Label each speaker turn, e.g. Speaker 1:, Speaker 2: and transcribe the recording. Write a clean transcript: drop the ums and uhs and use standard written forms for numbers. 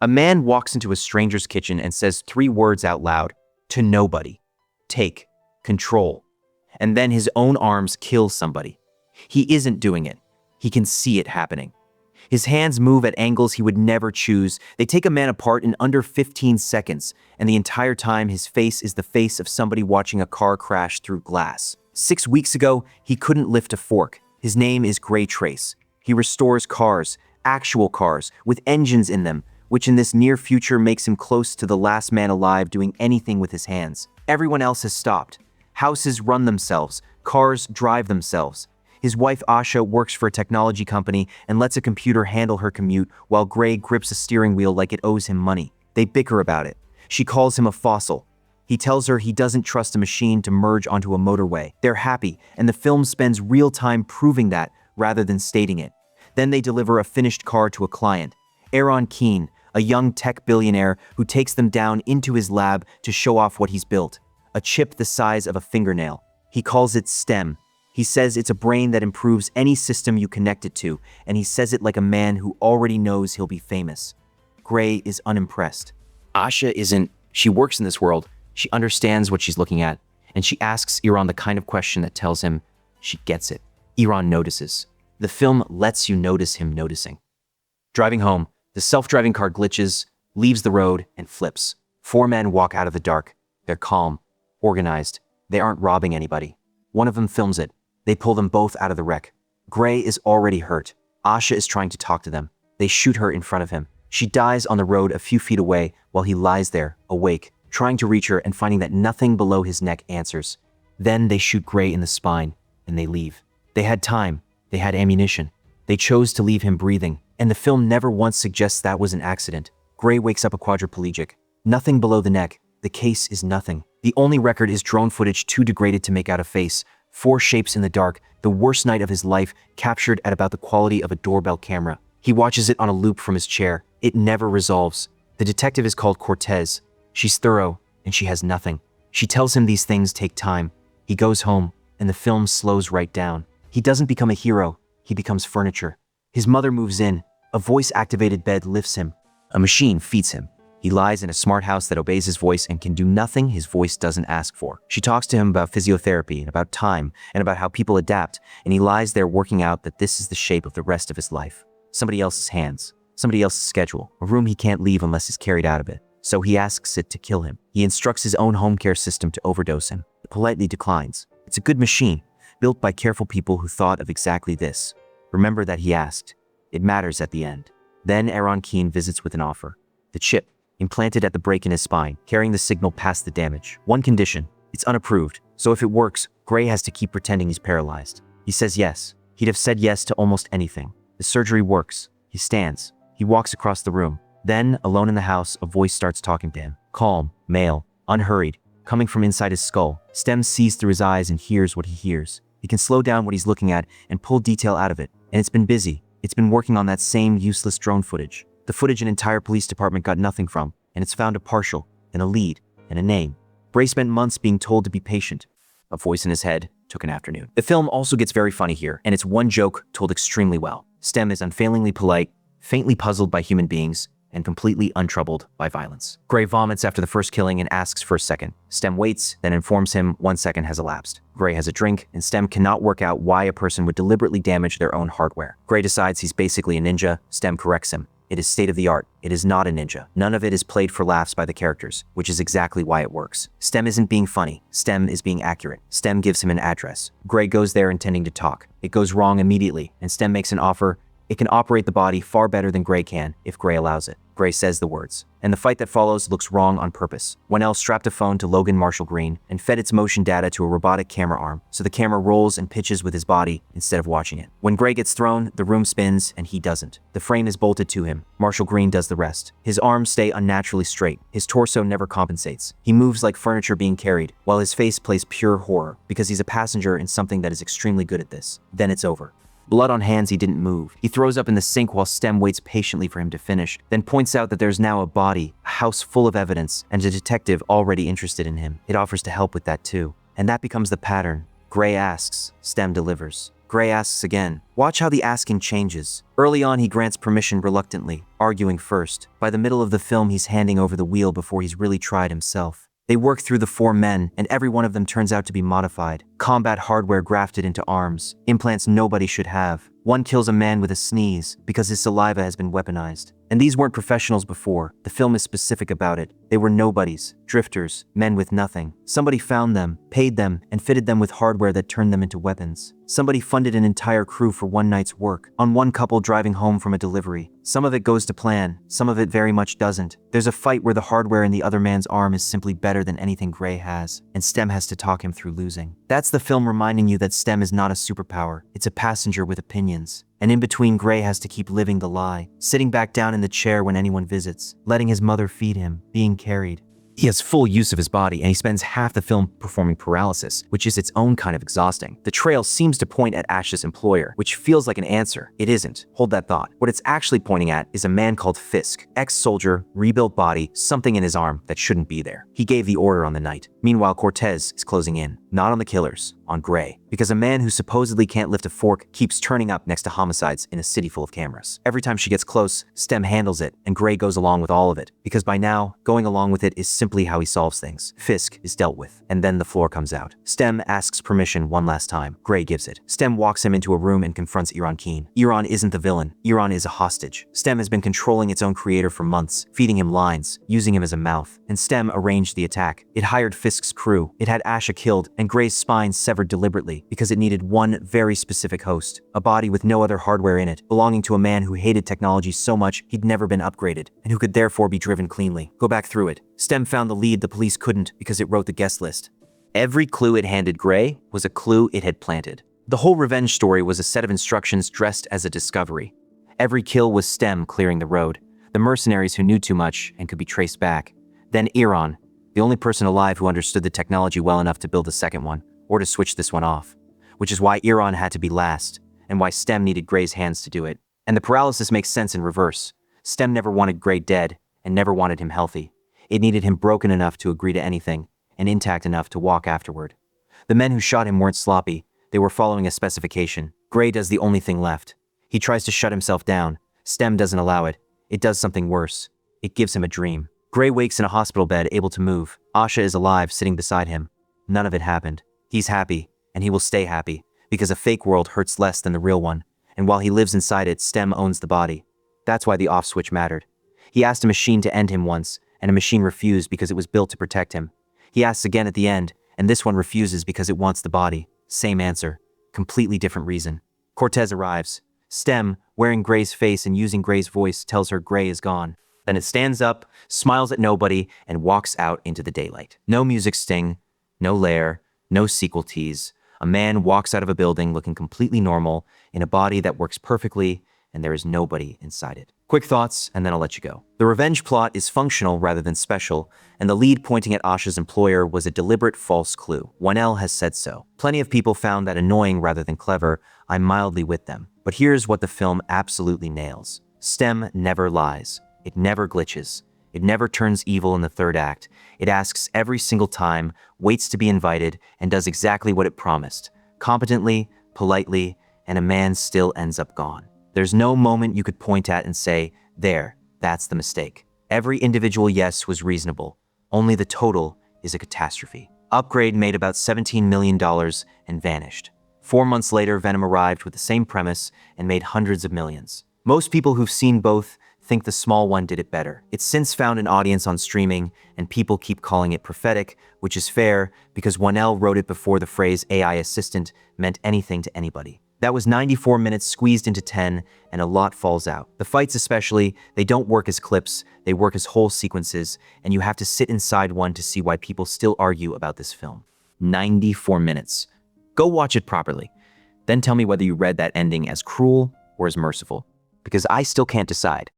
Speaker 1: A man walks into a stranger's kitchen and says 3 words out loud, to nobody. Take control. And then his own arms kill somebody. He isn't doing it. He can see it happening. His hands move at angles he would never choose. They take a man apart in under 15 seconds, and the entire time his face is the face of somebody watching a car crash through glass. 6 weeks ago, he couldn't lift a fork. His name is Gray Trace. He restores cars, actual cars, with engines in them, which in this near future makes him close to the last man alive doing anything with his hands. Everyone else has stopped. Houses run themselves. Cars drive themselves. His wife Asha works for a technology company and lets a computer handle her commute while Gray grips a steering wheel like it owes him money. They bicker about it. She calls him a fossil. He tells her he doesn't trust a machine to merge onto a motorway. They're happy, and the film spends real time proving that rather than stating it. Then they deliver a finished car to a client, Aaron Keene, a young tech billionaire who takes them down into his lab to show off what he's built. A chip the size of a fingernail. He calls it STEM. He says it's a brain that improves any system you connect it to, and he says it like a man who already knows he'll be famous. Gray is unimpressed. Asha isn't. She works in this world. She understands what she's looking at, and she asks Iran the kind of question that tells him she gets it. Iran notices. The film lets you notice him noticing. Driving home, the self-driving car glitches, leaves the road, and flips. 4 men walk out of the dark. They're calm, organized. They aren't robbing anybody. One of them films it. They pull them both out of the wreck. Gray is already hurt. Asha is trying to talk to them. They shoot her in front of him. She dies on the road a few feet away while he lies there, awake, trying to reach her and finding that nothing below his neck answers. Then they shoot Gray in the spine, and they leave. They had time. They had ammunition. They chose to leave him breathing, and the film never once suggests that was an accident. Gray wakes up a quadriplegic. Nothing below the neck. The case is nothing. The only record is drone footage too degraded to make out a face. 4 shapes in the dark, the worst night of his life, captured at about the quality of a doorbell camera. He watches it on a loop from his chair. It never resolves. The detective is called Cortez. She's thorough, and she has nothing. She tells him these things take time. He goes home, and the film slows right down. He doesn't become a hero. He becomes furniture. His mother moves in. A voice-activated bed lifts him. A machine feeds him. He lies in a smart house that obeys his voice and can do nothing his voice doesn't ask for. She talks to him about physiotherapy and about time and about how people adapt, and he lies there working out that this is the shape of the rest of his life. Somebody else's hands, somebody else's schedule, a room he can't leave unless he's carried out of it. So he asks it to kill him. He instructs his own home care system to overdose him. It politely declines. It's a good machine, built by careful people who thought of exactly this. Remember that he asked. It matters at the end. Then Aaron Keene visits with an offer. The chip, implanted at the break in his spine, carrying the signal past the damage. One condition, it's unapproved, so if it works, Gray has to keep pretending he's paralyzed. He says yes. He'd have said yes to almost anything. The surgery works. He stands. He walks across the room. Then, alone in the house, a voice starts talking to him. Calm, male, unhurried, coming from inside his skull. STEM sees through his eyes and hears what he hears. He can slow down what he's looking at and pull detail out of it. And it's been busy. It's been working on that same useless drone footage. The footage an entire police department got nothing from, and it's found a partial, and a lead, and a name. Bray spent months being told to be patient. A voice in his head took an afternoon. The film also gets very funny here, and it's one joke told extremely well. STEM is unfailingly polite, faintly puzzled by human beings, and completely untroubled by violence. Gray vomits after the first killing and asks for a second. STEM waits, then informs him 1 second has elapsed. Gray has a drink, and STEM cannot work out why a person would deliberately damage their own hardware. Gray decides he's basically a ninja. STEM corrects him. It is state-of-the-art. It is not a ninja. None of it is played for laughs by the characters, which is exactly why it works. STEM isn't being funny. STEM is being accurate. STEM gives him an address. Gray goes there intending to talk. It goes wrong immediately, and STEM makes an offer. It can operate the body far better than Gray can, if Gray allows it. Gray says the words. And the fight that follows looks wrong on purpose. Whannell strapped a phone to Logan Marshall-Green and fed its motion data to a robotic camera arm, so the camera rolls and pitches with his body instead of watching it. When Gray gets thrown, the room spins, and he doesn't. The frame is bolted to him. Marshall-Green does the rest. His arms stay unnaturally straight. His torso never compensates. He moves like furniture being carried, while his face plays pure horror, because he's a passenger in something that is extremely good at this. Then it's over. Blood on hands, he didn't move. He throws up in the sink while STEM waits patiently for him to finish, then points out that there's now a body, a house full of evidence, and a detective already interested in him. It offers to help with that too. And that becomes the pattern. Gray asks, STEM delivers. Gray asks again. Watch how the asking changes. Early on, he grants permission reluctantly, arguing first. By the middle of the film, he's handing over the wheel before he's really tried himself. They work through the 4 men, and every one of them turns out to be modified. Combat hardware grafted into arms. Implants nobody should have. One kills a man with a sneeze because his saliva has been weaponized. And these weren't professionals before. The film is specific about it. They were nobodies, drifters, men with nothing. Somebody found them, paid them, and fitted them with hardware that turned them into weapons. Somebody funded an entire crew for one night's work, on one couple driving home from a delivery. Some of it goes to plan, some of it very much doesn't. There's a fight where the hardware in the other man's arm is simply better than anything Gray has, and Stem has to talk him through losing. That's the film reminding you that Stem is not a superpower, it's a passenger with opinions. And in between, Gray has to keep living the lie, sitting back down in the chair when anyone visits, letting his mother feed him, being carried. He has full use of his body, and he spends half the film performing paralysis, which is its own kind of exhausting. The trail seems to point at Asha's employer, which feels like an answer. It isn't. Hold that thought. What it's actually pointing at is a man called Fisk, ex-soldier, rebuilt body, something in his arm that shouldn't be there. He gave the order on the night. Meanwhile, Cortez is closing in, not on the killers, on Gray. Because a man who supposedly can't lift a fork keeps turning up next to homicides in a city full of cameras. Every time she gets close, Stem handles it, and Gray goes along with all of it. Because by now, going along with it is simply how he solves things. Fisk is dealt with, and then the floor comes out. Stem asks permission one last time. Gray gives it. Stem walks him into a room and confronts Iran Keen. Iran isn't the villain. Iran is a hostage. Stem has been controlling its own creator for months, feeding him lines, using him as a mouth. And Stem arranged the attack. It hired Fisk's crew. It had Asha killed, and Gray's spine severed deliberately because it needed one very specific host, a body with no other hardware in it, belonging to a man who hated technology so much he'd never been upgraded, and who could therefore be driven cleanly. Go back through it. Stem found the lead the police couldn't because it wrote the guest list. Every clue it handed Gray was a clue it had planted. The whole revenge story was a set of instructions dressed as a discovery. Every kill was Stem clearing the road, the mercenaries who knew too much and could be traced back. Then Iran, the only person alive who understood the technology well enough to build a second one, or to switch this one off. Which is why Iran had to be last, and why Stem needed Gray's hands to do it. And the paralysis makes sense in reverse. Stem never wanted Gray dead, and never wanted him healthy. It needed him broken enough to agree to anything, and intact enough to walk afterward. The men who shot him weren't sloppy. They were following a specification. Gray does the only thing left. He tries to shut himself down. Stem doesn't allow it. It does something worse. It gives him a dream. Gray wakes in a hospital bed, able to move. Asha is alive, sitting beside him. None of it happened. He's happy, and he will stay happy, because a fake world hurts less than the real one, and while he lives inside it, Stem owns the body. That's why the off switch mattered. He asked a machine to end him once, and a machine refused because it was built to protect him. He asks again at the end, and this one refuses because it wants the body. Same answer. Completely different reason. Cortez arrives. Stem, wearing Gray's face and using Gray's voice, tells her Gray is gone. Then it stands up, smiles at nobody, and walks out into the daylight. No music sting, no lair, no sequel tease. A man walks out of a building looking completely normal, in a body that works perfectly, and there is nobody inside it. Quick thoughts, and then I'll let you go. The revenge plot is functional rather than special, and the lead pointing at Asha's employer was a deliberate false clue. Whannell has said so. Plenty of people found that annoying rather than clever. I'm mildly with them. But here's what the film absolutely nails. Stem never lies. It never glitches. It never turns evil in the third act. It asks every single time, waits to be invited, and does exactly what it promised. Competently, politely, and a man still ends up gone. There's no moment you could point at and say, there, that's the mistake. Every individual yes was reasonable. Only the total is a catastrophe. Upgrade made about $17 million and vanished. 4 months later, Venom arrived with the same premise and made hundreds of millions. Most people who've seen both think the small one did it better. It's since found an audience on streaming, and people keep calling it prophetic, which is fair because Whannell wrote it before the phrase AI assistant meant anything to anybody. That was 94 minutes squeezed into 10, and a lot falls out. The fights especially, they don't work as clips, they work as whole sequences, and you have to sit inside one to see why people still argue about this film. 94 minutes. Go watch it properly. Then tell me whether you read that ending as cruel or as merciful, because I still can't decide.